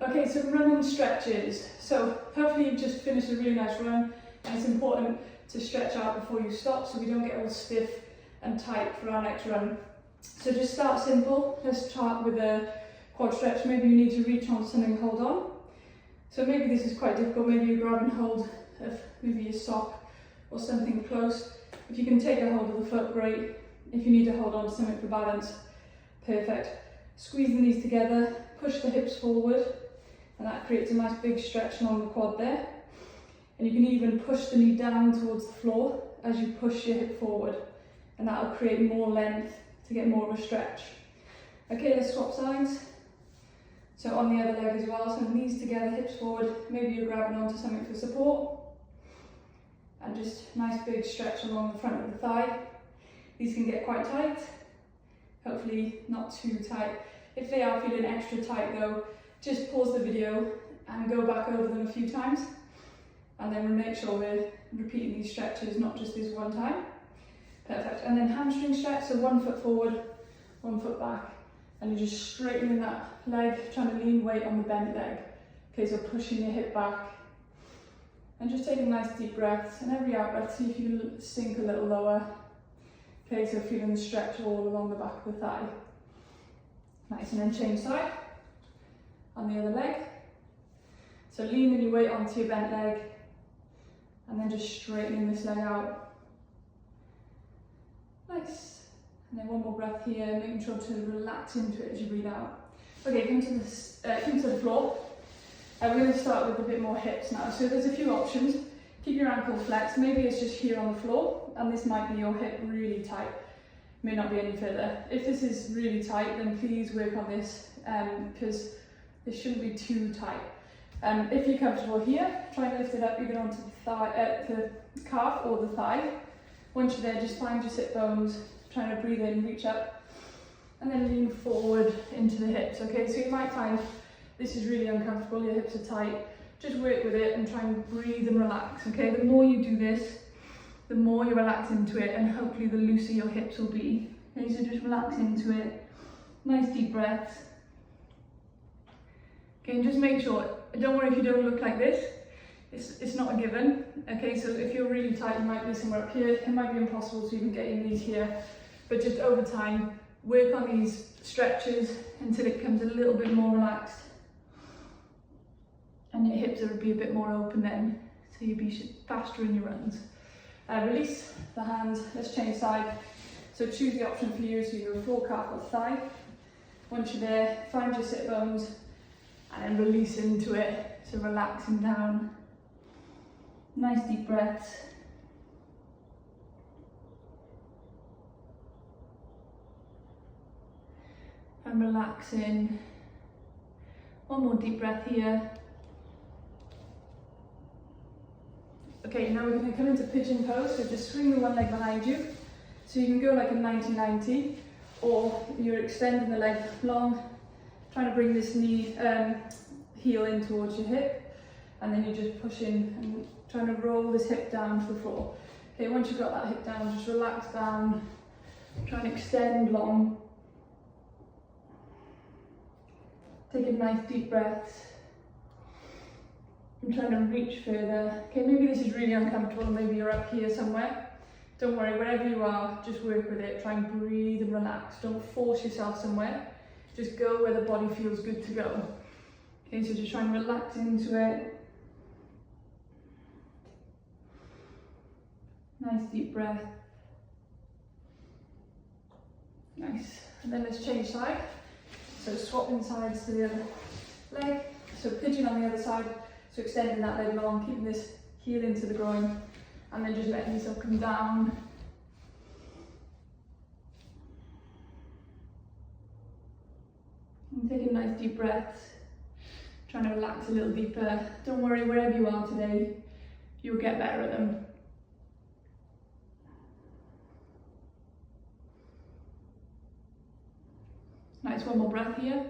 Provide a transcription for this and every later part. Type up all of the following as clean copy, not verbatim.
Okay, so running stretches. So hopefully you've just finished a really nice run, and it's important to stretch out before you stop so we don't get all stiff and tight for our next run. So just start simple. Let's start with a quad stretch. Maybe you need to reach on something, hold on. So maybe this is quite difficult. Maybe you grab and hold of maybe your sock or something close. If you can take a hold of the foot, great. If you need to hold on to something for balance, perfect. Squeeze the knees together, push the hips forward, and that creates a nice big stretch along the quad there. And you can even push the knee down towards the floor as you push your hip forward, and that will create more length to get more of a stretch. Okay, let's swap sides. So on the other leg as well, so knees together, hips forward, maybe you're grabbing onto something for support, and just nice big stretch along the front of the thigh. These can get quite tight, hopefully not too tight. If they are feeling extra tight though, just pause the video and go back over them a few times, and then we'll make sure we're repeating these stretches, not just this one time. Perfect. And then hamstring stretch, so 1 foot forward, 1 foot back, and you're just straightening that leg, trying to lean weight on the bent leg. Okay, so pushing your hip back, and just taking nice deep breaths, and every out breath, see if you sink a little lower. Okay, so feeling the stretch all along the back of the thigh. Nice, and then change side on the other leg. So leaning your weight onto your bent leg, and then just straightening this leg out. Nice. And then one more breath here, making sure to relax into it as you breathe out. Okay, come to the floor. We're going to start with a bit more hips now. So there's a few options. Keep your ankle flexed. Maybe it's just here on the floor, and this might be your hip really tight. May not be any further. If this is really tight, then please work on this, because this shouldn't be too tight. If you're comfortable here, try and lift it up either onto the calf or the thigh. Once you're there, just find your sit bones, trying to breathe in, reach up, and then lean forward into the hips. Okay, so you might find this is really uncomfortable, your hips are tight. Just work with it and try and breathe and relax. Okay, the more you do this, the more you relax into it, and hopefully the looser your hips will be. Okay, so just relax into it. Nice deep breaths. Okay, and just make sure, don't worry if you don't look like this. It's not a given. Okay, so if you're really tight, you might be somewhere up here. It might be impossible to even get your knees here. But just over time, work on these stretches until it becomes a little bit more relaxed. And your hips will be a bit more open then, so you'll be faster in your runs. Release the hands, let's change side. So choose the option for you, so your floor, calf or thigh. Once you're there, find your sit bones and then release into it, so relaxing down. Nice deep breaths. And relaxing. One more deep breath here. Okay, now we're going to come into pigeon pose, so just swing the one leg behind you. So you can go like a 90-90, or you're extending the leg long, trying to bring this knee, heel in towards your hip, and then you're just pushing and trying to roll this hip down to the floor. Okay, once you've got that hip down, just relax down, try and extend long. Take a nice deep breath. I'm trying to reach further. Okay, maybe this is really uncomfortable, maybe you're up here somewhere. Don't worry, wherever you are, just work with it. Try and breathe and relax. Don't force yourself somewhere. Just go where the body feels good to go. Okay, so just try and relax into it. Nice deep breath. Nice. And then let's change side. So swapping sides to the other leg. So pigeon on the other side. So extending that leg long, keeping this heel into the groin, and then just letting yourself come down. And taking nice deep breaths, trying to relax a little deeper. Don't worry, wherever you are today, you'll get better at them. Nice, one more breath here.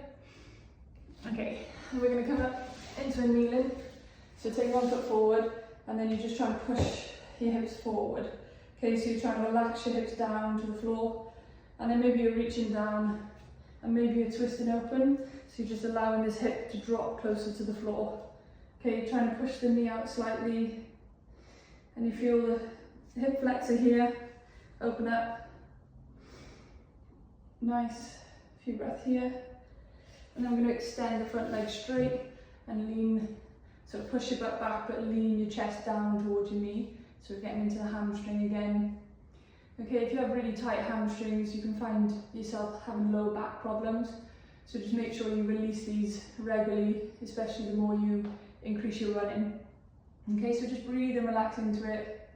Okay, and we're going to come up into a kneeling. So take 1 foot forward, and then you just try and push your hips forward. Okay, so you're trying to relax your hips down to the floor, and then maybe you're reaching down and maybe a twist and open. So you're just allowing this hip to drop closer to the floor. Okay, trying to push the knee out slightly, and you feel the hip flexor here, open up. Nice, a few breaths here. And then we're going to extend the front leg straight and lean, so push your butt back but lean your chest down towards your knee. So we're getting into the hamstring again. Okay, if you have really tight hamstrings, you can find yourself having low back problems. So just make sure you release these regularly, especially the more you increase your running. Okay, so just breathe and relax into it.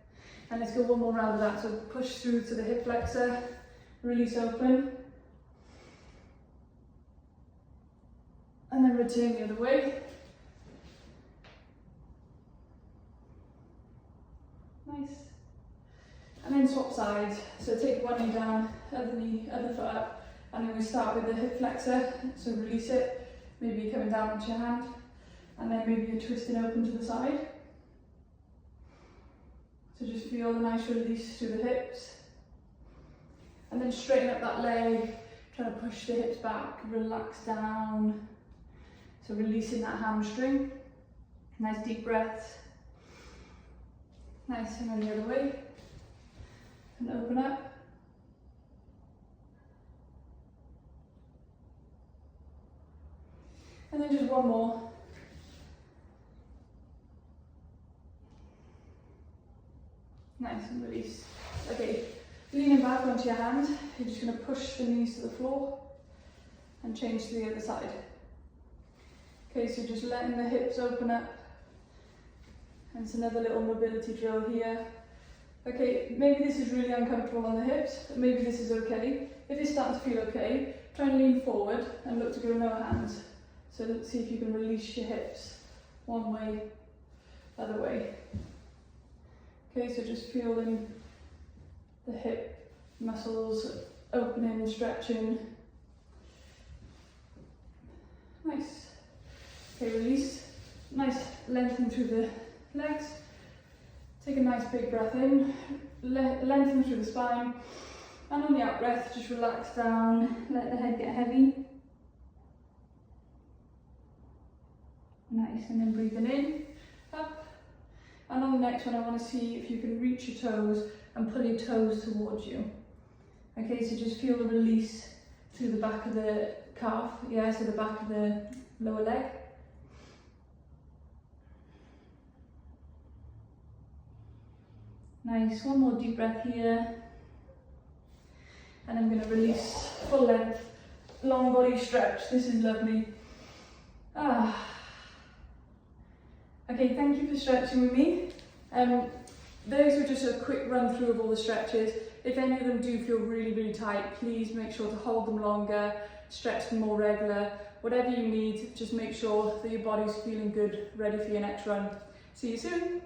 And let's go one more round of that. So push through to the hip flexor, release open. And then return the other way. Nice. And then swap sides. So take one knee down, other knee, other foot up. And then we start with the hip flexor. So release it. Maybe coming down onto your hand. And then maybe a twist and open to the side. So just feel a nice release through the hips. And then straighten up that leg. Try to push the hips back, relax down. So releasing that hamstring. Nice deep breaths. Nice, and then the other way. And open up. And then just one more. Nice, and release. Okay, leaning back onto your hand, you're just going to push the knees to the floor and change to the other side. Okay, so just letting the hips open up. And it's another little mobility drill here. Okay, maybe this is really uncomfortable on the hips, but maybe this is okay. If it's starting to feel okay, try and lean forward and look to go lower hands. So let's see if you can release your hips. One way, other way. Okay, so just feeling the hip muscles opening, stretching. Nice. Okay, release. Nice lengthen through the legs. Take a nice big breath in. Lengthen through the spine. And on the out breath, just relax down. Let the head get heavy. Nice, and then breathing in, up. And on the next one, I want to see if you can reach your toes and pull your toes towards you. Okay, so just feel the release through the back of the calf, yeah, so the back of the lower leg. Nice, one more deep breath here. And I'm going to release full length, long body stretch. This is lovely. Okay, thank you for stretching with me. Those were just a quick run through of all the stretches. If any of them do feel really, really tight, please make sure to hold them longer, stretch them more regular. Whatever you need, just make sure that your body's feeling good, ready for your next run. See you soon.